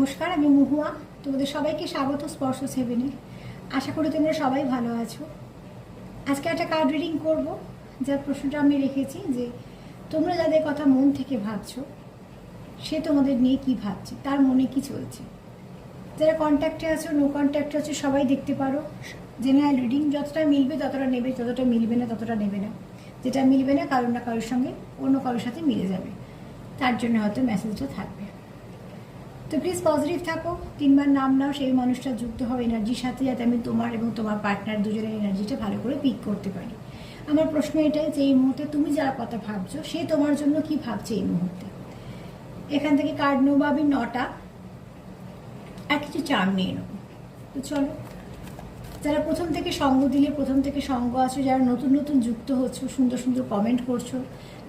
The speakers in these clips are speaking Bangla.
নমস্কার, আমি মহুয়া। তোমাদের সবাইকে স্বাগত স্পর্শ সেভেনে। আশা করি তোমরা সবাই ভালো আছো। আজকে একটা কার্ড রিডিং করবো, যার প্রশ্নটা আমি রেখেছি যে তোমরা যাদের কথা মন থেকে ভাবছো সে তোমাদের নিয়ে কি ভাবছে, তার মনে কি চলছে। যারা কন্ট্যাক্টে আছো, নো কন্ট্যাক্টে আছো, সবাই দেখতে পারো। জেনারেল রিডিং, যতটা মিলবে ততটা নেবে, যতটা মিলবে না ততটা নেবে না। যেটা মিলবে না কারোর না কারোর সঙ্গে অন্য কারোর সাথে মিলে যাবে, তার জন্য হয়তো মেসেজটা থাকবে। তো প্লিজ পজিটিভ থাকো, 3বার নাম নাও, সেই মানুষটা যুক্ত হও এনার্জির সাথে, যাতে আমি তোমার এবং তোমার পার্টনার দুজনের এনার্জিটা ভালো করে পিক করতে পারি। আমার প্রশ্ন এটাই যে এই মুহূর্তে তুমি যারা কথা ভাবছো সে তোমার জন্য কি ভাবছে এই মুহূর্তে। এখান থেকে কার্ড নেবো আমি 9টা, আর কিছু চার্ম নিয়ে নেবো। তো চলো, যারা প্রথম থেকে সঙ্গ দিলে, প্রথম থেকে সঙ্গ আছো, যারা নতুন নতুন যুক্ত হচ্ছ, সুন্দর সুন্দর কমেন্ট করছো,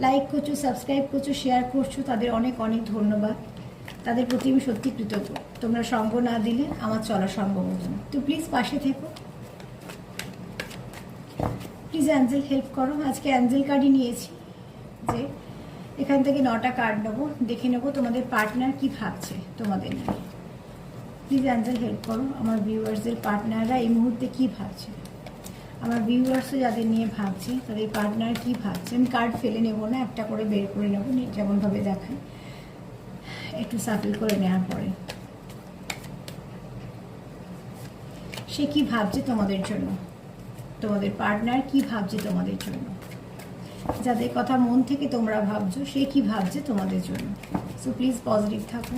লাইক করছো, সাবস্ক্রাইব করছো, শেয়ার করছো, তাদের অনেক অনেক ধন্যবাদ। তাদের প্রতি আমি সত্যি কৃতজ্ঞ। তোমরা সঙ্গ না দিলে আমার চলা সম্ভব হতো না। তো প্লিজ পাশে থেকো, প্লিজ অ্যাঞ্জেল হেল্প করো। আজকে অ্যাঞ্জেল কার্ডই নিয়েছি, যে এখান থেকে 9টা কার্ড নেবো, দেখে নেবো তোমাদের পার্টনার কি ভাবছে তোমাদের নিয়ে। প্লিজ অ্যাঞ্জেল হেল্প করো, আমার ভিউয়ার্সদের পার্টনাররা এই মুহূর্তে কি ভাবছে, আমার ভিউয়ার্সও যাদের নিয়ে ভাবছে তাদের পার্টনার কি ভাবছে। আমি কার্ড ফেলে নেবো না, একটা করে বের করে নেবো, যেমনভাবে দেখায় একটু সাফল করে নেওয়ার পরে। সে কি ভাবছে তোমাদের জন্য, তোমাদের পার্টনার কি ভাবছে তোমাদের জন্য, যাদের কথা মন থেকে তোমরা ভাবছো সে কি ভাবছে তোমাদের জন্য। সো প্লিজ পজিটিভ থাকো।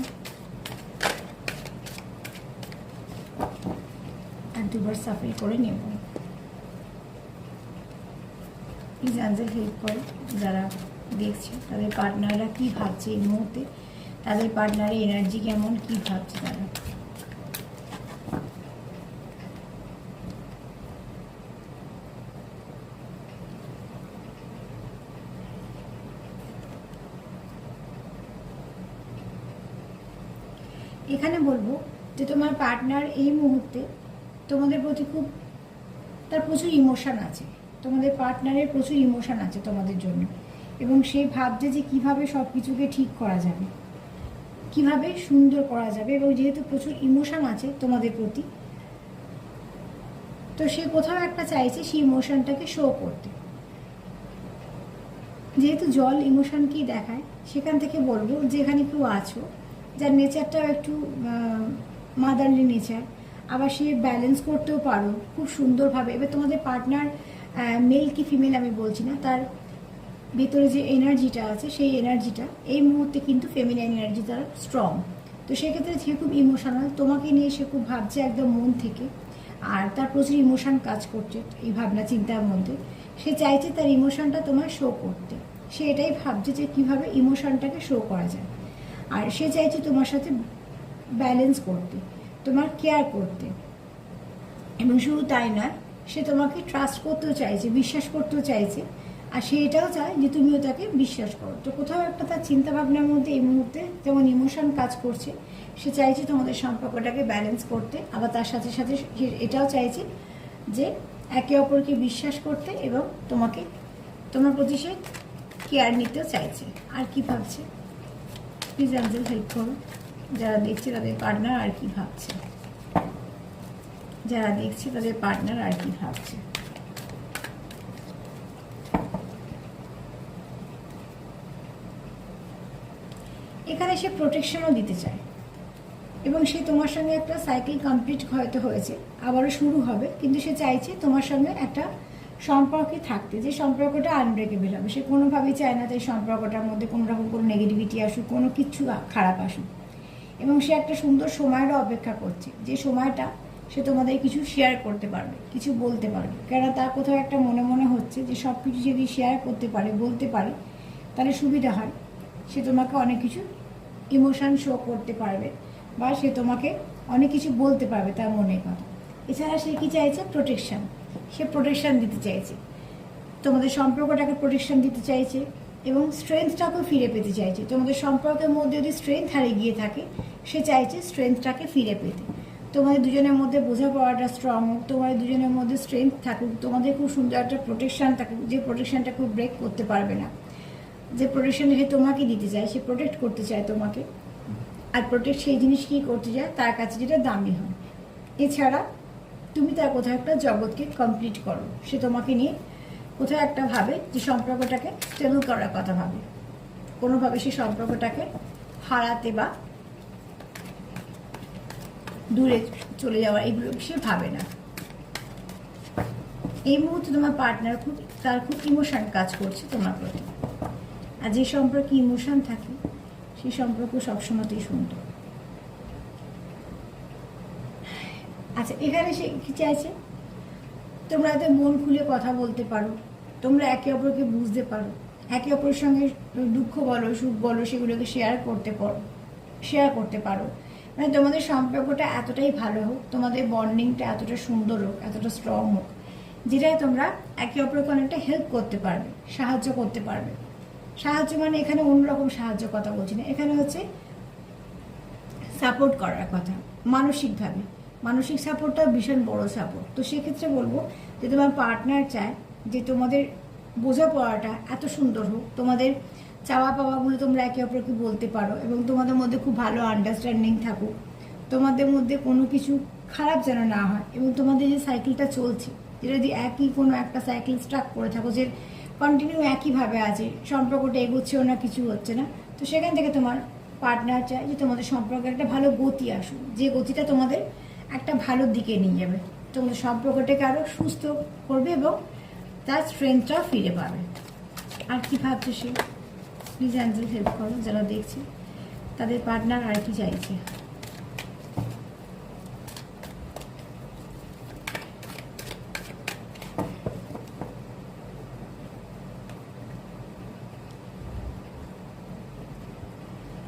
আর 2বার সাফল করে নেব। প্লিজ অ্যাঞ্জেল হেল্প করো, যারা দেখছে তাদের পার্টনাররা কি ভাবছে এই মুহূর্তে, তাদের পার্টনারের এনার্জি কেমন, কি ভাবছে তারা। এখানে বলবো যে তোমার পার্টনার এই মুহূর্তে তোমাদের প্রতি খুব, তার প্রচুর ইমোশন আছে, তোমাদের পার্টনারের প্রচুর ইমোশন আছে তোমাদের জন্য, এবং সে ভাবছে যে কিভাবে সব কিছুকে ঠিক করা যাবে, কিভাবে সুন্দর করা যাবে। এবং যেহেতু প্রচুর ইমোশন আছে তোমাদের প্রতি, তো সে কোথাও একটা চাইছে সেই ইমোশনটাকে শো করতে। যেহেতু জল ইমোশনকেই দেখায়, সেখান থেকে বলবো যেখানে কেউ আছো যার নেচারটাও একটু মাদারলি নেচার, আবার সে ব্যালেন্স করতেও পারো খুব সুন্দরভাবে। এবার তোমাদের পার্টনার মেল কি ফিমেল আমি বলছি না, তার ভেতরে যে এনার্জিটা আছে সেই এনার্জিটা এই মুহূর্তে কিন্তু ফেমিনাইন এনার্জি তার স্ট্রং। তো সেক্ষেত্রে সে খুব ইমোশনাল, তোমাকে নিয়ে সে খুব ভাবছে একদম মন থেকে, আর তার প্রচুর ইমোশন কাজ করছে এই ভাবনা চিন্তার মধ্যে। সে চাইছে তার ইমোশনটা তোমার শো করতে, সে এটাই ভাবছে যে কীভাবে ইমোশনটাকে শো করা যায়। আর সে চাইছে তোমার সাথে ব্যালেন্স করতে, তোমার কেয়ার করতে, এবং শুধু তাই নয়, সে তোমাকে ট্রাস্ট করতেও চাইছে, বিশ্বাস করতেও চাইছে, আর সে এটাও চায় যে তুমিও তাকে বিশ্বাস করো। তো কোথাও একটা তার চিন্তাভাবনার মধ্যে এই মুহূর্তে যেমন ইমোশন কাজ করছে, সে চাইছে তোমাদের সম্পর্কটাকে ব্যালেন্স করতে, আবার তার সাথে সাথে এটাও চাইছে যে একে অপরকে বিশ্বাস করতে, এবং তোমাকে, তোমার প্রতি সে কেয়ার নিতেও চাইছে। আর কি ভাবছে প্লিজ অ্যাঞ্জেল হেল্প করো, যারা দেখছে তাদের পার্টনার আর কি ভাবছে, যারা দেখছে তাদের পার্টনার আর কি ভাবছে। এখানে সে প্রোটেকশনও দিতে চায়, এবং সে তোমার সঙ্গে একটা সাইকেল কমপ্লিট হয়তো হয়েছে, আবারও শুরু হবে, কিন্তু সে চাইছে তোমার সঙ্গে একটা সম্পর্কে থাকতে, যে সম্পর্কটা আনব্রেকেবল হবে। সে কোনোভাবেই চায় না তাই সম্পর্কটার মধ্যে কোনো রকম কোনো নেগেটিভিটি আসুক, কোনো কিছু খারাপ আসুক। এবং সে একটা সুন্দর সময়েরও অপেক্ষা করছে, যে সময়টা সে তোমাদের কিছু শেয়ার করতে পারবে, কিছু বলতে পারবে। কেননা তার কোথাও একটা মনে মনে হচ্ছে যে সব কিছু যদি শেয়ার করতে পারে, বলতে পারে, তাহলে সুবিধা হয়। সে তোমাকে অনেক কিছু ইমোশন শো করতে পারবে, বা সে তোমাকে অনেক কিছু বলতে পারবে তার মনের কথা। এছাড়া সে কি চাইছে, প্রোটেকশন। সে প্রোটেকশন দিতে চাইছে, তোমাদের সম্পর্কটাকে প্রোটেকশন দিতে চাইছে, এবং স্ট্রেংথটাকেও ফিরে পেতে চাইছে। তোমাদের সম্পর্কের মধ্যে যদি স্ট্রেংথ হারিয়ে গিয়ে থাকে, সে চাইছে স্ট্রেংথটাকে ফিরে পেতে। তোমাদের দুজনের মধ্যে বোঝাপড়াটা স্ট্রং হোক, তোমাদের দুজনের মধ্যে স্ট্রেংথ থাকুক, তোমাদের খুব সুন্দর একটা প্রোটেকশন থাকুক, যে প্রোটেকশনটা খুব ব্রেক করতে পারবে না, যে প্রোটেকশন সে তোমাকে দিতে চায়, সে প্রোটেক্ট করতে চায় তোমাকে। আর প্রোটেক্ট সেই জিনিস কি করতে যায় তার কাছে যেটা দামি হয়। এছাড়া তুমি তার কোথাও একটা জগৎকে কমপ্লিট করো, সে তোমাকে নিয়ে কোথাও একটা ভাবে যে সম্পর্কটাকে স্টেবল করার কথা ভাবে, কোনোভাবে সে সম্পর্কটাকে হারাতে বা দূরে চলে যাওয়া এগুলো সে ভাবে না। এই মুহূর্তে তোমার পার্টনার তার খুব ইমোশন কাজ করছে তোমার প্রতি, আর যে সম্পর্কে ইমোশন থাকে সেই সম্পর্ক সবসময়তেই সুন্দর। আচ্ছা, এখানে সে কি চাইছে, তোমরা এতে মন খুলে কথা বলতে পারো, তোমরা একে অপরকে বুঝতে পারো, একে অপরের সঙ্গে দুঃখ বলো সুখ বলো সেগুলোকে শেয়ার করতে পারো। মানে তোমাদের সম্পর্কটা এতটাই ভালো হোক, তোমাদের বন্ডিংটা এতটা সুন্দর হোক, এতটা স্ট্রং হোক, যেটাই তোমরা একে অপরকে অনেকটা হেল্প করতে পারবে, সাহায্য করতে পারবে। সাহায্য মানে এখানে অন্যরকম সাহায্য কথা বলছি না, এখানে হচ্ছে সাপোর্ট করার কথা মানসিকভাবে। মানসিক সাপোর্টটা ভীষণ বড় সাপোর্ট। তো সেক্ষেত্রে বলবো যে তোমার পার্টনার চায় যে তোমাদের বোঝাপড়াটা এত সুন্দর হোক, তোমাদের চাওয়া পাওয়াগুলো তোমরা একে অপরকে বলতে পারো এবং তোমাদের মধ্যে খুব ভালো আন্ডারস্ট্যান্ডিং থাকুক, তোমাদের মধ্যে কোনো কিছু খারাপ যেন না হয়, এবং তোমাদের যে সাইকেলটা চলছে, যেটা যদি একই কোনো একটা সাইকেল স্টাক করে থাকো, যে কন্টিনিউ একইভাবে আছে, সম্পর্কটা এগোচ্ছেও না, কিছু হচ্ছে না, তো সেখান থেকে তোমার পার্টনার চায় যে তোমাদের সম্পর্কে একটা ভালো গতি আসুক, যে গতিটা তোমাদের একটা ভালো দিকে নিয়ে যাবে, তোমাদের সম্পর্কটাকে আরও সুস্থ করবে এবং তার স্ট্রেংথটাও ফিরে পাবে। আর কি ভাবছে সে, প্লিজ অ্যাঞ্জেল হেল্প করো যারা দেখছে, তাদের পার্টনার আর কি চাইছে।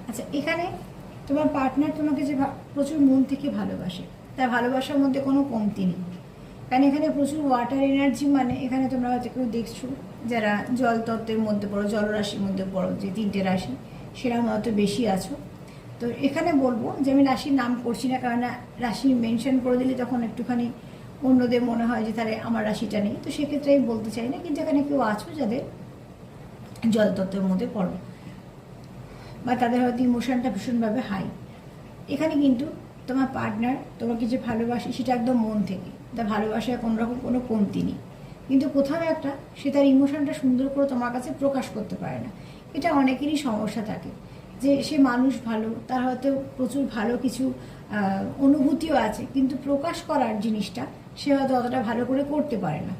আচ্ছা, এখানে তোমার পার্টনার তোমাকে যে প্রচুর মন থেকে ভালোবাসে, তার ভালোবাসার মধ্যে কোনো কমতি নেই, কারণ এখানে প্রচুর ওয়াটার এনার্জি। মানে এখানে তোমরা হয়তো কেউ দেখছো যারা জল তত্ত্বের মধ্যে পড়ো, জলরাশির মধ্যে পড়ো, যে 3টে রাশি সেরকম হয়তো বেশি আছো। তো এখানে বলবো যে আমি রাশির নাম করছি না, কারণ রাশি মেনশন করে দিলে তখন একটুখানি অন্যদের মনে হয় যে তাহলে আমার রাশিটা নেই, তো সেক্ষেত্রে আমি বলতে চাই না। কিন্তু এখানে কেউ আছো যাদের জলতত্ত্বের মধ্যে পড়ো বা তাদের হয়তো ইমোশনটা ভীষণভাবে হাই, এখানে কিন্তু তোমার পার্টনার তোমাকে যে ভালোবাসে সেটা একদম মন থেকে, তার ভালোবাসায় কোনো রকম কোনো কমতি নেই, কিন্তু কোথাও একটা সে তার ইমোশনটা সুন্দর করে তোমার কাছে প্রকাশ করতে পারে না। এটা অনেকেরই সমস্যা থাকে, যে সে মানুষ ভালো, তার হয়তো প্রচুর ভালো কিছু অনুভূতিও আছে, কিন্তু প্রকাশ করার জিনিসটা সে হয়তো অতটা ভালো করে করতে পারে না।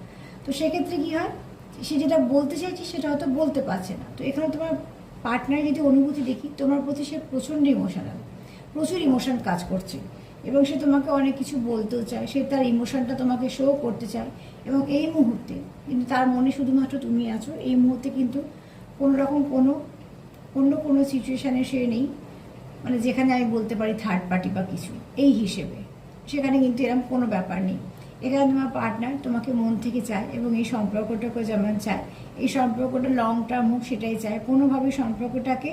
তো সেক্ষেত্রে কী হয়, সে যেটা বলতে চাইছে সেটা হয়তো বলতে পারছে না। তো এখানে তোমার পার্টনার যদি অনুভূতি দেখি, তোমার প্রতি সে প্রচণ্ড ইমোশনাল, প্রচুর ইমোশন কাজ করছে, এবং সে তোমাকে অনেক কিছু বলতেও চায়, সে তার ইমোশনটা তোমাকে শো করতে চায়। এবং এই মুহূর্তে কিন্তু তার মনে শুধুমাত্র তুমি আছো, এই মুহূর্তে কিন্তু কোনো রকম অন্য কোনো সিচুয়েশানে সে নেই, মানে যেখানে আমি বলতে পারি থার্ড পার্টি বা কিছু এই হিসেবে, সেখানে কিন্তু এরকম কোনো ব্যাপার নেই। এখানে তোমার পার্টনার তোমাকে মন থেকে চায় এবং এই সম্পর্কটাকে যেমন চায়, এই সম্পর্কটা লং টার্ম হোক সেটাই চায়, কোনোভাবে সম্পর্কটাকে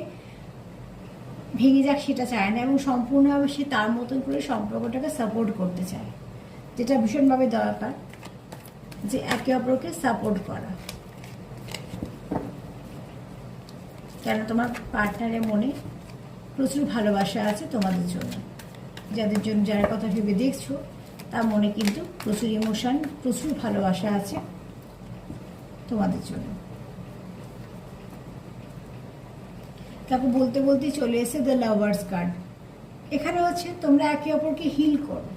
ভেঙে যাক সেটা চায় না, এবং সম্পূর্ণভাবে সে তার মতন করে সম্পর্কটাকে সাপোর্ট করতে চায়, যেটা ভীষণভাবে দরকার, যে একে অপরকে সাপোর্ট করা। কেন তোমার পার্টনারের মনে প্রচুর ভালোবাসা আছে তোমাদের জন্য, যার কথা ভেবে দেখছো তার মনে কিন্তু প্রচুর ইমোশন, প্রচুর ভালোবাসা আছে তোমাদের জন্য। তারপর বলতে বলতেই চলে এসে দ্য লাভার্স কার্ড। এখানে হচ্ছে তোমরা একে অপরকে হিল করো,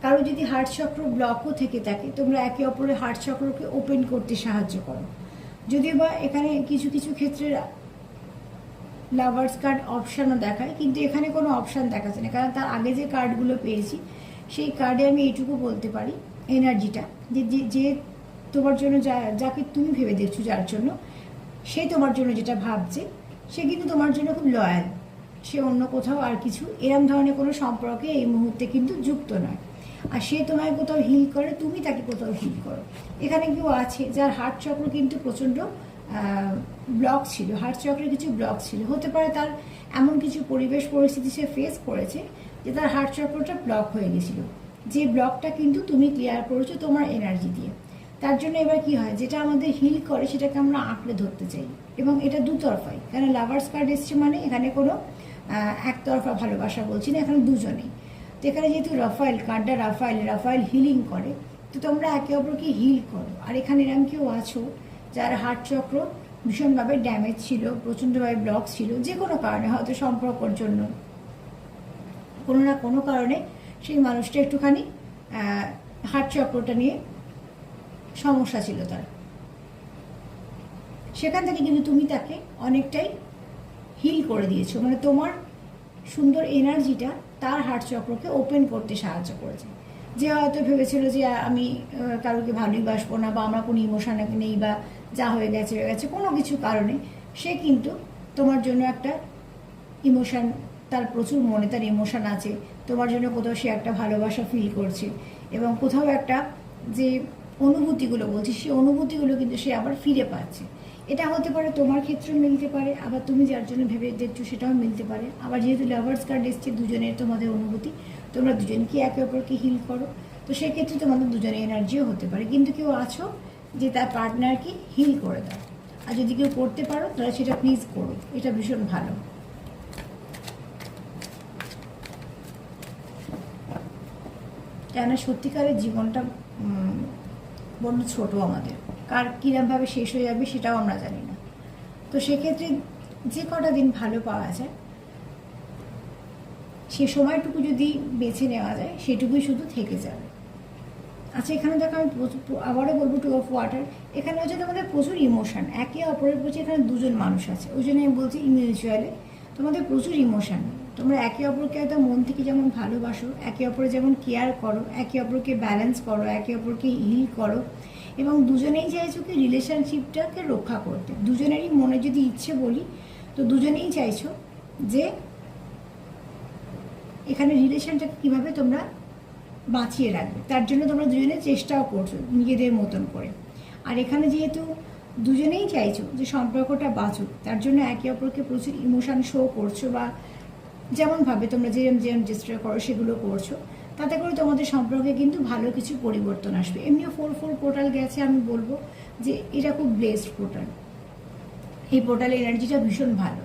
কারো যদি হার্ট চক্র ব্লকও থেকে থাকে তোমরা একে অপরের হার্ট চক্রকে ওপেন করতে সাহায্য করো। যদিও বা এখানে কিছু কিছু ক্ষেত্রে লাভার্স কার্ড অপশানও দেখায়, কিন্তু এখানে কোনো অপশান দেখাচ্ছে না, কারণ তার আগে যে কার্ডগুলো পেয়েছি সেই কার্ডে আমি এইটুকু বলতে পারি, এনার্জিটা যে তোমার জন্য যাকে তুমি ভেবে দেখছো, যার জন্য সে তোমার জন্য যেটা ভাবছে, সে কিন্তু তোমার জন্য খুব লয়াল, সে অন্য কোথাও আর কিছু এরম ধরনের কোনো সম্পর্কে এই মুহূর্তে কিন্তু যুক্ত নয়। আর সে তোমায় কোথাও হিল করে, তুমি তাকে কোথাও হিল করো। এখানে কেউ আছে যার হার্ট চক্র কিন্তু প্রচণ্ড ব্লক ছিল, হার্ট চক্রের কিছু ব্লক ছিল, হতে পারে তার এমন কিছু পরিবেশ পরিস্থিতি সে ফেস করেছে যে তার হার্ট চক্রটা ব্লক হয়ে গেছিলো, যে ব্লকটা কিন্তু তুমি ক্লিয়ার করেছো তোমার এনার্জি দিয়ে। তার জন্য এবার কি হয়, যেটা আমাদের হিল করে সেটাকে আমরা আঁকড়ে ধরতে চাই, এবং এটা দুতরফাই, কারণ লাভার্স কার্ড এসছে মানে এখানে কোনো একতরফা ভালোবাসা বলছি না, এখানে দুজনেই। তো এখানে যেহেতু রাফায়েল কার্ডটা, রাফায়েল হিলিং করে, তো তোমরা একে অপরকে হিল করো। আর এখানে এরকম কেউ আছো যার হার্ট চক্র ভীষণভাবে ড্যামেজ ছিল, প্রচণ্ডভাবে ব্লক ছিল, যে কোনো কারণে, হয়তো সম্পর্কর জন্য, কোনো না কোনো কারণে সেই মানুষটা একটুখানি হার্ট চক্রটা নিয়ে সমস্যা ছিল তার। সেখান থেকে কিন্তু তুমি তাকে অনেকটাই হিল করে দিয়েছো, মানে তোমার সুন্দর এনার্জিটা তার হার্ট চক্রকে ওপেন করতে সাহায্য করেছে। যে হয়তো ভেবেছিল যে আমি কারোকে ভালোই বাসবো না, বা আমরা কোনো ইমোশন নেই, বা যা হয়ে গেছে কোনো কিছু কারণে, সে কিন্তু তোমার জন্য একটা ইমোশন, তার প্রচুর মনে তার ইমোশন আছে তোমার জন্য, কোথাও সে একটা ভালোবাসা ফিল করছে, এবং কোথাও একটা যে অনুভূতিগুলো বলছি, সেই অনুভূতিগুলো কিন্তু সে আবার ফিরে পাচ্ছে। এটা হতে পারে তোমার ক্ষেত্রেও মিলতে পারে, আবার তুমি যার জন্য ভেবে দেখছো সেটাও মিলতে পারে। আবার যেহেতু লাভার্স কার্ড এসছে, দুজনের তোমাদের অনুভূতি, তোমরা দুজনকে একে অপরকে হিল করো, তো সেক্ষেত্রে তোমাদের দুজনের এনার্জিও হতে পারে। কিন্তু কেউ আছো যে তার পার্টনারকে হিল করে দাও, আর যদি কেউ করতে পারো তাহলে সেটা প্লিজ করো, এটা ভীষণ ভালো। কেন সত্যিকারের জীবনটা বড্ড ছোট, আমাদের কার কীরমভাবে শেষ হয়ে যাবে সেটাও আমরা জানি না। তো সেক্ষেত্রে যে কটা দিন ভালো পাওয়া যায়, সে সময়টুকু যদি বেছে নেওয়া যায়, সেটুকুই শুধু থেকে যাবে। আচ্ছা, এখানে দেখো আমি আবারও বলবো, টু অফ ওয়াটার, এখানে হচ্ছে তোমাদের প্রচুর ইমোশন একে অপরের প্রতি। এখানে দুজন মানুষ আছে, ওই জন্য আমি বলছি মিউচুয়ালি তোমাদের প্রচুর ইমোশন। তোমরা একে অপরকে একদম মন থেকে যেমন ভালোবাসো, একে অপরে যেমন কেয়ার করো, একে অপরকে ব্যালেন্স করো, একে অপরকে হিল করো, এবং দুজনেই চাইছো কি রিলেশনশিপটাকে রক্ষা করতে। দুজনেরই মনে যদি ইচ্ছে বলি, তো দুজনেই চাইছো যে এখানে রিলেশনটাকে কীভাবে তোমরা বাঁচিয়ে রাখবে, তার জন্য তোমরা দুজনে চেষ্টাও করছো নিজেদের মতন করে। আর এখানে যেহেতু দুজনেই চাইছো যে সম্পর্কটা বাঁচুক, তার জন্য একে অপরকে প্রচুর ইমোশন শো করছো, বা যেমনভাবে তোমরা যেরম চেষ্টা করো সেগুলো করছো, তাতে করে তোমাদের সম্পর্কে কিন্তু ভালো কিছু পরিবর্তন আসবে। এমনিও 4-4 পোর্টাল গেছে, আমি বলবো যে এটা খুব ব্লেসড পোর্টাল, এই পোর্টালের এনার্জিটা ভীষণ ভালো।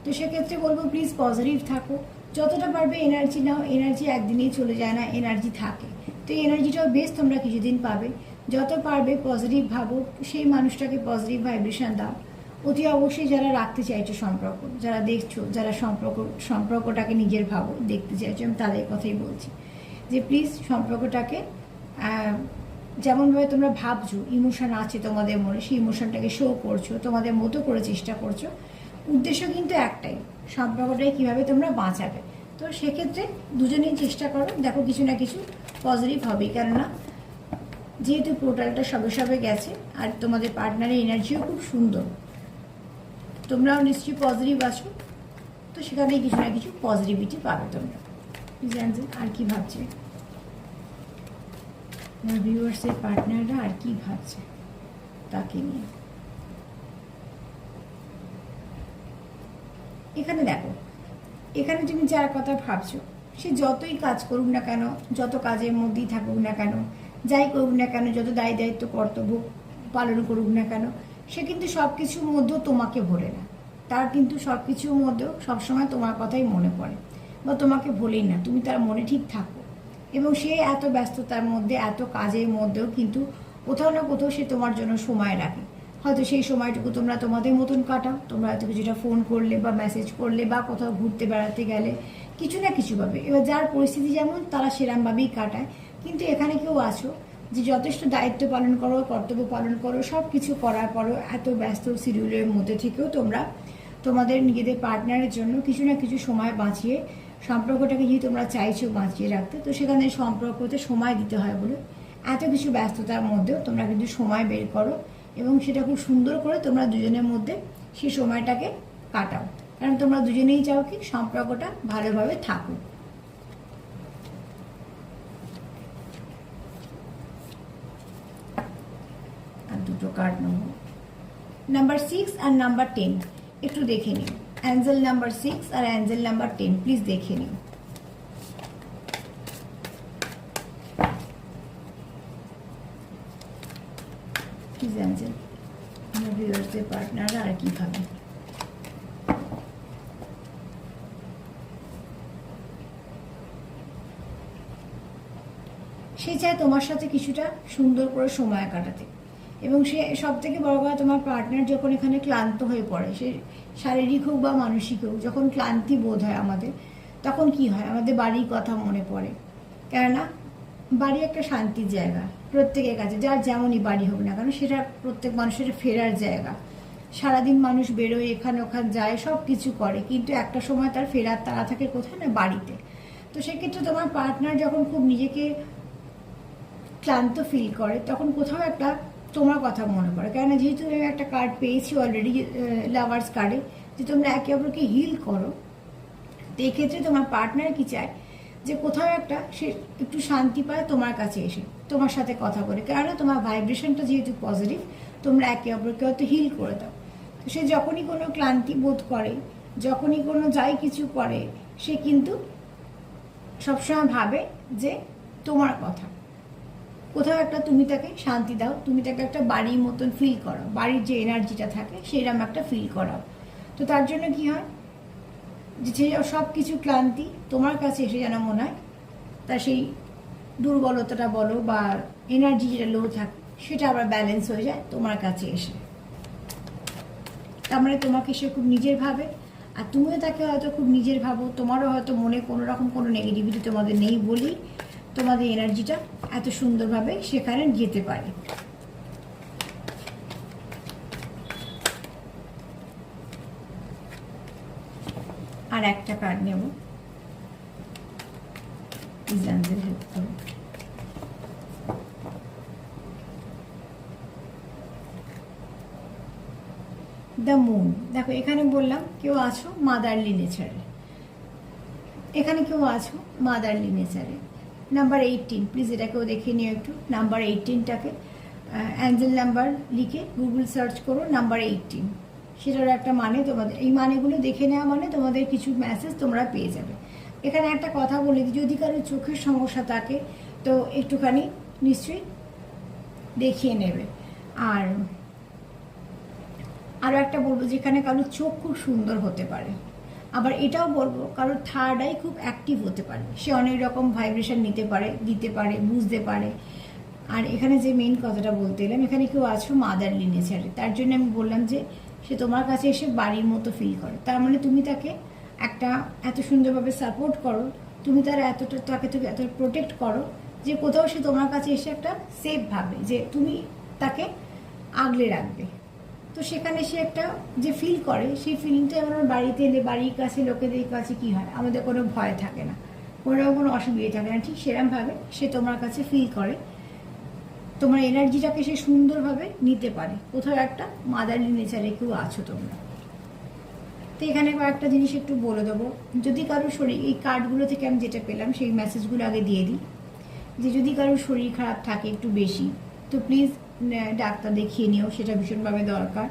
তো সেক্ষেত্রে বলবো প্লিজ পজিটিভ থাকো, যতটা পারবে এনার্জি নাও। এনার্জি একদিনেই চলে যায় না, এনার্জি থাকে। তো এই এনার্জিটাও বেশ তোমরা কিছুদিন পাবে। যত পারবে পজিটিভ ভাবো, সেই মানুষটাকে পজিটিভ ভাইব্রেশন দাও। অতি অবশ্যই যারা রাখতে চাইছো সম্পর্ক, যারা দেখছো, যারা সম্পর্কটাকে নিজের ভাবো, দেখতে চাইছো, আমি তাদের কথাই বলছি যে প্লিজ সম্পর্কটাকে যেমনভাবে তোমরা ভাবছো, ইমোশন আছে তোমাদের মনে, সেই ইমোশনটাকে শো করছো, তোমাদের মতো করে চেষ্টা করছো। উদ্দেশ্য কিন্তু একটাই, সম্পর্কটাকে কীভাবে তোমরা বাঁচাবে। তো সেক্ষেত্রে দুজনেই চেষ্টা করো, দেখো কিছু না কিছু পজিটিভ হবেই। কেননা যেহেতু পোর্টালটা সবে গেছে, আর তোমাদের পার্টনারের এনার্জিও খুব সুন্দর, তোমরাও নিশ্চয়ই পজিটিভ আছো, তো সেখানেই কিছু না কিছু পজিটিভিটি পাবে তোমরা। জানছেন আর কি ভাবছে না ভিউয়ার্সের পার্টনাররা, আর কি ভাবছে তাকে নিয়ে। এখানে দেখো, এখানে তুমি যার কথা ভাবছো, সে যতই কাজ করুক না কেন, যত কাজের মধ্যেই থাকুক না কেন, যাই করুক না কেন, যত দায়িত্ব কর্তব্য পালন করুক না কেন, সে কিন্তু সব কিছুর মধ্যেও তোমাকে ভোলে না। তার কিন্তু সব কিছুর মধ্যেও সবসময় তোমার কথাই মনে পড়ে, বা তোমাকে ভোলেই না, তুমি তার মনে ঠিক থাকো। এবং সে এত ব্যস্ততার মধ্যে, এত কাজের মধ্যেও কিন্তু কোথাও না কোথাও সে তোমার জন্য সময় রাখে। হয়তো সেই সময়টুকু তোমরা তোমাদের মতন কাটাও, তোমরা হয়তো কিছুটা ফোন করলে বা মেসেজ করলে, বা কোথাও ঘুরতে বেড়াতে গেলে, কিছু না কিছুভাবে। এবার যার পরিস্থিতি যেমন, তারা সেরমভাবেই কাটায়। কিন্তু এখানে কেউ আছো যে যথেষ্ট দায়িত্ব পালন করো, কর্তব্য পালন করো, সব কিছু করার পরও এত ব্যস্ত শিডিউলের মধ্যে থেকেও তোমরা তোমাদের নিজেদের পার্টনারের জন্য কিছু না কিছু সময় বাঁচিয়ে, সম্পর্কটাকে যদি তোমরা চাইছো বাঁচিয়ে রাখতে, তো সেখানে সম্পর্কতে সময় দিতে হয় বলে এত কিছু ব্যস্ততার মধ্যেও তোমরা কিন্তু সময় বের করো, এবং সেটা খুব সুন্দর করে তোমরা দুজনের মধ্যে সেই সময়টাকে কাটাও। কারণ তোমরা দুজনেই চাও কি সম্পর্কটা ভালোভাবে থাকুক। আর দুটো কার্ড নেব, নাম্বার 6 আর নাম্বার 10 একটু দেখে নিও। অ্যাঞ্জেল নাম্বার 6 আর অ্যাঞ্জেল নাম্বার 10 প্লিজ দেখে নিও। প্লিজ অ্যাঞ্জেল, আমার ভিউয়ার্সদের পার্টনাররা আর কি ভাবে। চায় তোমার সাথে কিছুটা সুন্দর করে সময় কাটাতে। এবং সে সব থেকে বড় কথা, তোমার পার্টনার যখন এখানে ক্লান্ত হয়ে পড়ে, সে শারীরিক হোক বা মানসিক হোক, যখন ক্লান্তি বোধ হয় আমাদের, তখন কি হয়, আমাদের বাড়ির কথা মনে পড়ে। কেননা বাড়ি একটা শান্তির জায়গা প্রত্যেকের কাছে, যার যেমনই বাড়ি হোক না কেন, সেটা প্রত্যেক মানুষের ফেরার জায়গা। সারাদিন মানুষ বেরোয়, এখানে ওখানে যায়, সব কিছু করে, কিন্তু একটা সময় তার ফেরার তাড়া থাকে কোথায় না, বাড়িতে। তো সেক্ষেত্রে তোমার পার্টনার যখন খুব নিজেকে ক্লান্ত ফিল করে, তখন কোথাও একটা তোমার কথা মনে পড়ে। কেননা যেহেতু আমি একটা কার্ড পেয়েছি অলরেডি, লাভার্স কার্ডে, যে তোমরা একে অপরকে হিল করো। তো এক্ষেত্রে তোমার পার্টনার কি চায়, যে কোথাও একটা সে একটু শান্তি পায় তোমার কাছে এসে, তোমার সাথে কথা বলে। কেননা তোমার ভাইব্রেশনটা যেহেতু পজিটিভ, তোমরা একে অপরকে হয়তো হিল করে দাও। তো সে যখনই কোনো ক্লান্তি বোধ করে, যখনই কোনো যাই কিছু করে, সে কিন্তু সবসময় ভাবে যে তোমার কথা। কোথাও একটা তুমি তাকে শান্তি দাও, তুমি তাকে একটা বাড়ির মতন ফিল করো, বাড়ির যে এনার্জিটা থাকে সেরকম একটা ফিল করাও। তো তার জন্য কি হয়, যে সব কিছু ক্লান্তি তোমার কাছে এসে যেন মনে হয় তার সেই দুর্বলতাটা বলো বা এনার্জি যেটা লো থাকে, সেটা আবার ব্যালেন্স হয়ে যায় তোমার কাছে এসে। তার মানে তোমাকে সে খুব নিজের ভাবে, আর তুমিও তাকে হয়তো খুব নিজের ভাবো। তোমারও হয়তো মনে কোনো রকম কোনো নেগেটিভিটি তোমাদের নেই বলেই তোমাদের এনার্জিটা এত সুন্দরভাবে সেখানে যেতে পারে। আর একটা কার্ড নেব, হেল্প করো। The moon. দেখো এখানে বললাম কেউ আছো মাদারলি নেচারে, এখানে কেউ আছো মাদারলি নেচারে। নাম্বার 18, প্লিজ এটাকেও দেখে নিও একটু। নাম্বার 18টাকে অ্যাঞ্জেল নাম্বার লিখে গুগল সার্চ করো, নাম্বার 18। সেটার একটা মানে, তোমাদের এই মানেগুলো দেখে নেওয়া মানে তোমাদের কিছু মেসেজ তোমরা পেয়ে যাবে। এখানে একটা কথা বলে দিই, যদি কারো চোখের সমস্যা থাকে তো একটুখানি নিশ্চয়ই দেখিয়ে নেবে। আর আরও একটা বলবো, যেখানে কারোর চোখ খুব সুন্দর হতে পারে। আবার এটাও বলবো, কারোর থার্ড আই খুব অ্যাক্টিভ হতে পারে, সে অনেক রকম ভাইব্রেশন নিতে পারে, দিতে পারে, বুঝতে পারে। আর এখানে যে মেইন কথাটা বলতে এলাম, এখানে কেউ আছো মাদারলি নেচারে, তার জন্য আমি বললাম যে সে তোমার কাছে এসে বাড়ির মতো ফিল করে। তার মানে তুমি তাকে একটা এত সুন্দরভাবে সাপোর্ট করো, তুমি তার তাকে এত প্রোটেক্ট করো, যে কোথাও সে তোমার কাছে এসে একটা সেফ ভাবে যে তুমি তাকে আগলে রাখবে। তো সেখানে সে একটা যে ফিল করে, সেই ফিলিংটা আমার বাড়িতে এলে, বাড়ির কাছে লোকেদের কাছে কি হয়, আমাদের কোনো ভয় থাকে না, কোনো অসুবিধা থাকে না। ঠিক সেরকমভাবে সে তোমার কাছে ফিল করে, তোমার এনার্জিটাকে সে সুন্দরভাবে নিতে পারে। কোথাও একটা মাদারলি নেচারে কেউ আছো তোমরা। তো এখানে কয়েকটা জিনিস একটু বলে দেবো। যদি কারোর শরীর, এই কার্ডগুলো থেকে আমি যেটা পেলাম সেই মেসেজগুলো আগে দিয়ে দিই, যে যদি কারোর শরীর খারাপ থাকে একটু বেশি, তো প্লিজ ডাক্তার দেখিয়ে নিও, সেটা ভীষণভাবে দরকার।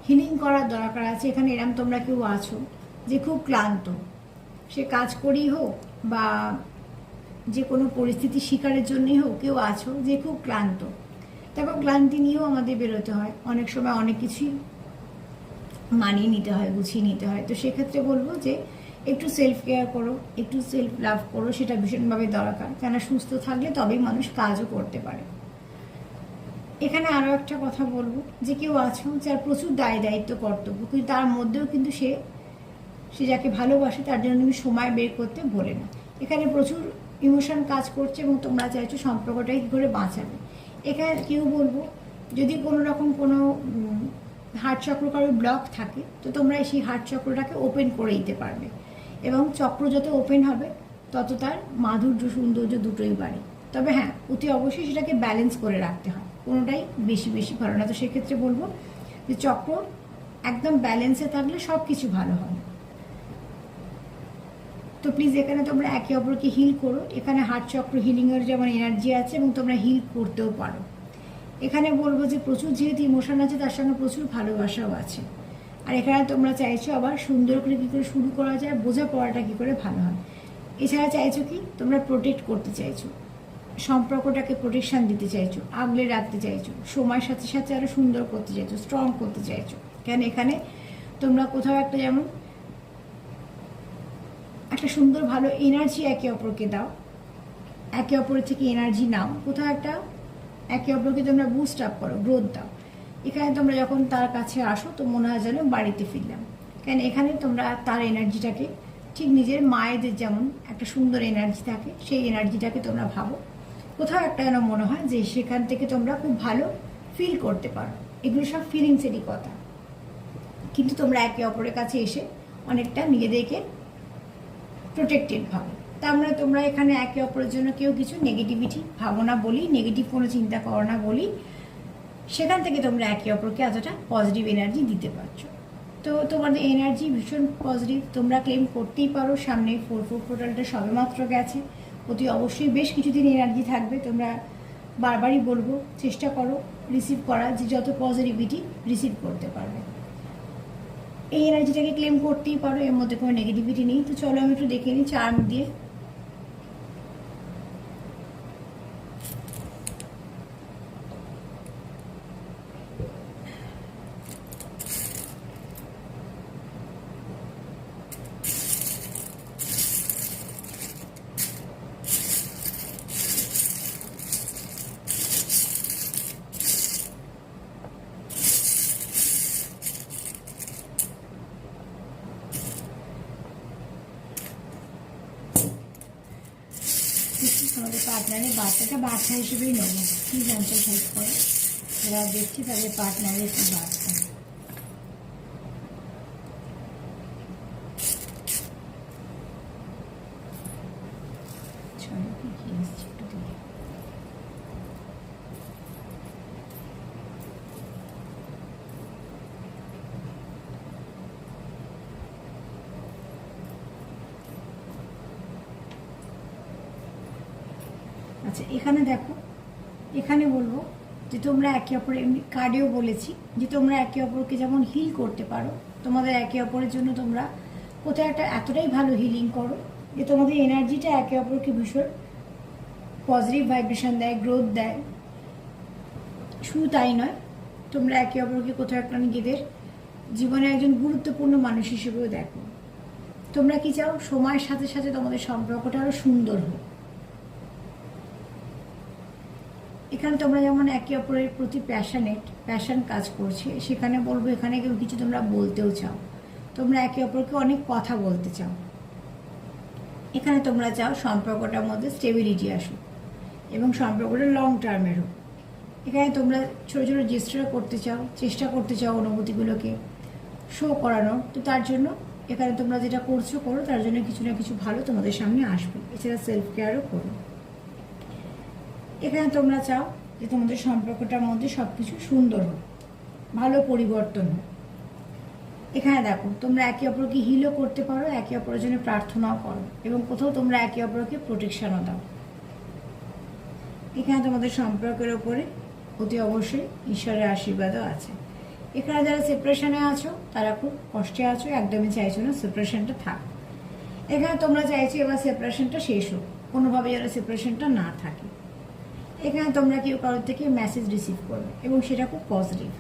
হিলিং করার দরকার আছে। এখানে এরম তোমরা কেউ আছো যে খুব ক্লান্ত, সে কাজ করেই হোক বা যে কোনো পরিস্থিতি শিকারের জন্যই হোক, কেউ আছো যে খুব ক্লান্ত। দেখো ক্লান্তি নিয়েও আমাদের বেরোতে হয়, অনেক সময় অনেক কিছুই মানিয়ে নিতে হয়, গুছিয়ে নিতে হয়। তো সেক্ষেত্রে বলবো যে একটু সেলফ কেয়ার করো, একটু সেলফ লাভ করো, সেটা ভীষণভাবে দরকার। কেন সুস্থ থাকলে তবেই মানুষ কাজও করতে পারে। এখানে আরও একটা কথা বলবো, যে কেউ আছো যার প্রচুর দায়িত্ব কর্তব্য, কিন্তু তার মধ্যেও কিন্তু সে যাকে ভালোবাসে তার জন্য তুমি সময় বের করতে ভোলে না। এখানে প্রচুর ইমোশন কাজ করছে এবং তোমরা চাইছো সম্পর্কটাকে কী করে বাঁচাবে। এখানে কেউ বলবো, যদি কোনো রকম কোনো হার্ট চক্র কারোর ব্লক থাকে, তো তোমরা সেই হার্ট চক্রটাকে ওপেন করে দিতে পারবে। এবং চক্র যত ওপেন হবে তত তার মাধুর্য, সৌন্দর্য দুটোই বাড়ে। তবে হ্যাঁ, অতি অবশ্যই সেটাকে ব্যালেন্স করে রাখতে হয়, কোনোটাই বেশি ভালো না। তো সেক্ষেত্রে বলবো যে চক্র একদম ব্যালেন্সে থাকলে সব কিছু ভালো হয়। তো প্লিজ এখানে তোমরা একে অপরকে হিল করো। এখানে হার্ট চক্র হিলিংয়ের যেমন এনার্জি আছে এবং তোমরা হিল করতেও পারো। এখানে বলবো যে প্রচুর যেহেতু ইমোশন আছে, তার সঙ্গে প্রচুর ভালোবাসাও আছে। আর এখানে তোমরা চাইছো আবার সুন্দর করে কী করে শুরু করা যায়, বোঝাপড়াটা কী করে ভালো হয়। এছাড়া চাইছো কি, তোমরা প্রোটেক্ট করতে চাইছো, সম্পর্কটাকে প্রোটেকশন দিতে চাইছো, আগলে রাখতে চাইছো, সময়ের সাথে সাথে আরও সুন্দর করতে চাইছো, স্ট্রং করতে চাইছো। কেন এখানে তোমরা কোথাও একটা যেমন একটা সুন্দর ভালো এনার্জি একে অপরকে দাও, একে অপরের থেকে এনার্জি নাও, কোথাও একটা একে অপরকে তোমরা বুস্ট আপ করো, গ্রোথ দাও। এখানে তোমরা যখন তার কাছে আসো তো মনে হয় যেন বাড়িতে ফিরলাম, কারণ এখানে তোমরা তার এনার্জিটাকে ঠিক নিজের মায়েদের যেমন একটা সুন্দর এনার্জি থাকে সেই এনার্জিটাকে তোমরা ভাবো। কোথাও একটা যেন মনে হয় যে সেখান থেকে তোমরা খুব ভালো ফিল করতে পারো। এগুলো সব ফিলিংসেরই কথা, কিন্তু তোমরা একে অপরের কাছে এসে অনেকটা নিজেদেরকে প্রোটেক্টেড ভাবো। তা আমরা তোমরা এখানে একে অপরের জন্য কেউ কিছু নেগেটিভিটি ভাবো না বলি, নেগেটিভ কোনো চিন্তা করো না বলি, সেখান থেকে তোমরা একে অপরকে এতটা পজিটিভ এনার্জি দিতে পারছো। তো তোমাদের এনার্জি ভীষণ পজিটিভ, তোমরা ক্লেম করতেই পারো। সামনে 4/4 পোর্টালটা সবেমাত্র গেছে, অতি অবশ্যই বেশ কিছুদিন এনার্জি থাকবে। তোমরা বারবারই বলবো চেষ্টা করো রিসিভ করার, যে যত পজিটিভিটি রিসিভ করতে পারবে। এই এনার্জিটাকে ক্লেম করতেই পারো, এর মধ্যে কোনো নেগেটিভিটি নেই। তো চলো আমি একটু দেখে নিই চার্ম দিয়ে। আমাদের পার্টনারের বার্তাটা বার্তা হিসেবেই নেবো, কি জানতে হেল্প করে এরা দেখছি তাদের পার্টনারের কি বার্তা। কি এসছে একটু দেখি। আচ্ছা এখানে দেখো, এখানে বলবো যে তোমরা একে অপরের, এমনি কার্ডেও বলেছি যে তোমরা একে অপরকে যেমন হিল করতে পারো, তোমাদের একে অপরের জন্য তোমরা কোথাও একটা এতটাই ভালো হিলিং করো যে তোমাদের এনার্জিটা একে অপরকে ভীষণ পজিটিভ ভাইব্রেশন দেয়, গ্রোথ দেয়। শুধু তাই নয়, তোমরা একে অপরকে কোথাও একটা নিজেদের জীবনে একজন গুরুত্বপূর্ণ মানুষ হিসেবেও দেখো। তোমরা কি চাও সময়ের সাথে সাথে তোমাদের সম্পর্কটা আরো সুন্দর হোক। এখানে তোমরা যেমন একে অপরের প্রতি প্যাশন কাজ করছে, সেখানে বলবো এখানে কেউ কিছু তোমরা বলতেও চাও, তোমরা একে অপরকে অনেক কথা বলতে চাও। এখানে তোমরা চাও সম্পর্কটার মধ্যে স্টেবিলিটি আসুক এবং সম্পর্কটা লং টার্মের হোক। এখানে তোমরা ছোটো ছোটো জেস্টার করতে চাও, চেষ্টা করতে চাও অনুভূতিগুলোকে শো করানোর। তো তার জন্য এখানে তোমরা যেটা করছো করো, তার জন্য কিছু না কিছু ভালো তোমাদের সামনে আসবে। এছাড়া সেলফ কেয়ারও করো। এখানে তোমরা চাও যে তোমাদের সম্পর্কটার মধ্যে সব কিছু সুন্দর হোক, ভালো পরিবর্তন হোক। এখানে দেখো তোমরা একে অপরকে হিলও করতে পারো, একে অপরের জন্য প্রার্থনাও করো এবং কোথাও তোমরা একে অপরকে প্রোটেকশনও দাও। এখানে তোমাদের সম্পর্কের ওপরে অতি অবশ্যই ঈশ্বরের আশীর্বাদও আছে। এখানে যারা সেপারেশনে আছো তারা খুব কষ্টে আছো, একদমই চাইছো না সেপারেশনটা থাক। এখানে তোমরা চাইছো এবার সেপারেশনটা শেষ হোক, কোনোভাবে যেন সেপারেশনটা না থাকে। এখানে তোমরা কেউ কারোর থেকে মেসেজ রিসিভ করবে এবং সেটা খুব পজিটিভ।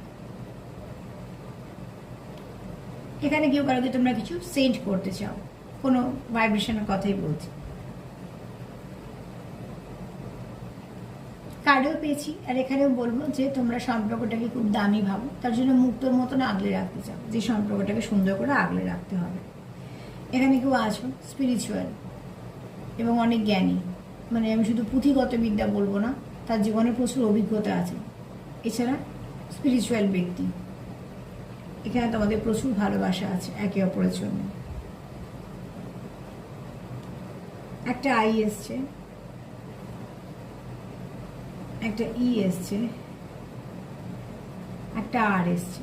এখানে কেউ কারোকে তোমরা কিছু সেন্ড করতে চাও, কোনো ভাইব্রেশনের কথাই বলছি। কার্ডেও পেয়েছি, আর এখানেও বলবো যে তোমরা সম্পর্কটাকে খুব দামি ভাবো, তার জন্য মুক্তোর মতন আগলে রাখতে চাও, যে সম্পর্কটাকে সুন্দর করে আগলে রাখতে হবে। এখানে কেউ আছো স্পিরিচুয়াল এবং অনেক জ্ঞানী, মানে আমি শুধু পুঁথিগত বিদ্যা বলবো না, তার জীবনে প্রচুর অভিজ্ঞতা আছে। এছাড়া স্পিরিচুয়াল ব্যক্তি। এখানে তোমাদের প্রচুর ভালোবাসা আছে একে অপরের জন্য। একটা আই এসছে, একটা ই এসছে, একটা আর এসছে।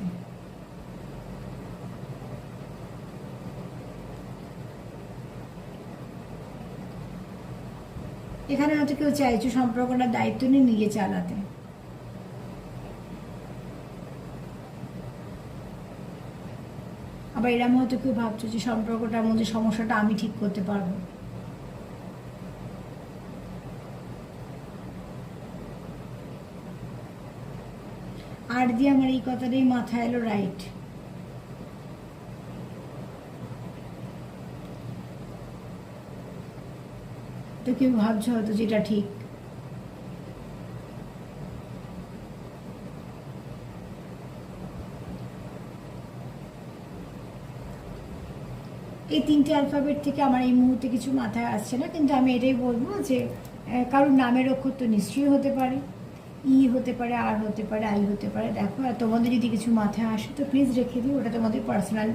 এখানে হয়তো কেউ চাইছো সম্পর্কটার দায়িত্ব নিয়ে নিজে চালাতে। আবার এরম হয়তো কেউ ভাবছো যে সম্পর্কটার মধ্যে সমস্যাটা আমি ঠিক করতে পারবো। আর দিয়ে আমার এই কথাটাই মাথায় এলো, রাইট। তো কেউ ভাবছো হয়তো যেটা ঠিক। এই 3টে অ্যালফাবেট থেকে আমার এই মুহূর্তে কিছু মাথায় আসছে না, কিন্তু আমি এটাই বলবো যে কারোর নামের অক্ষর তো নিশ্চয়ই হতে পারে, ই হতে পারে, আর হতে পারে, আই হতে পারে। দেখো, আর তোমাদের যদি কিছু মাথায় আসে তো প্লিজ রেখে দিও, ওটা তোমাদের পার্সোনাল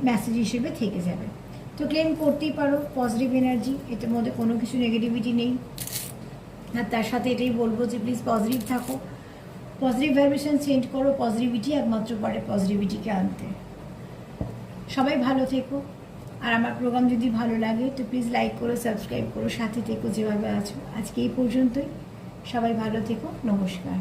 মেসেজ হিসেবে থেকে যাবে। তো ক্লেম করতেই পারো পজিটিভ এনার্জি, এটার মধ্যে কোনো কিছু নেগেটিভিটি নেই। আর তার সাথে এটাই বলবো যে প্লিজ পজিটিভ থাকো, পজিটিভ ভাইব্রেশন সেন্ড করো, পজিটিভিটি একমাত্র পারে পজিটিভিটিকে আনতে। সবাই ভালো থেকো। আর আমার প্রোগ্রাম যদি ভালো লাগে তো প্লিজ লাইক করো, সাবস্ক্রাইব করো, সাথে থেকো যেভাবে আছো। আজকে এই পর্যন্তই। সবাই ভালো থেকো, নমস্কার।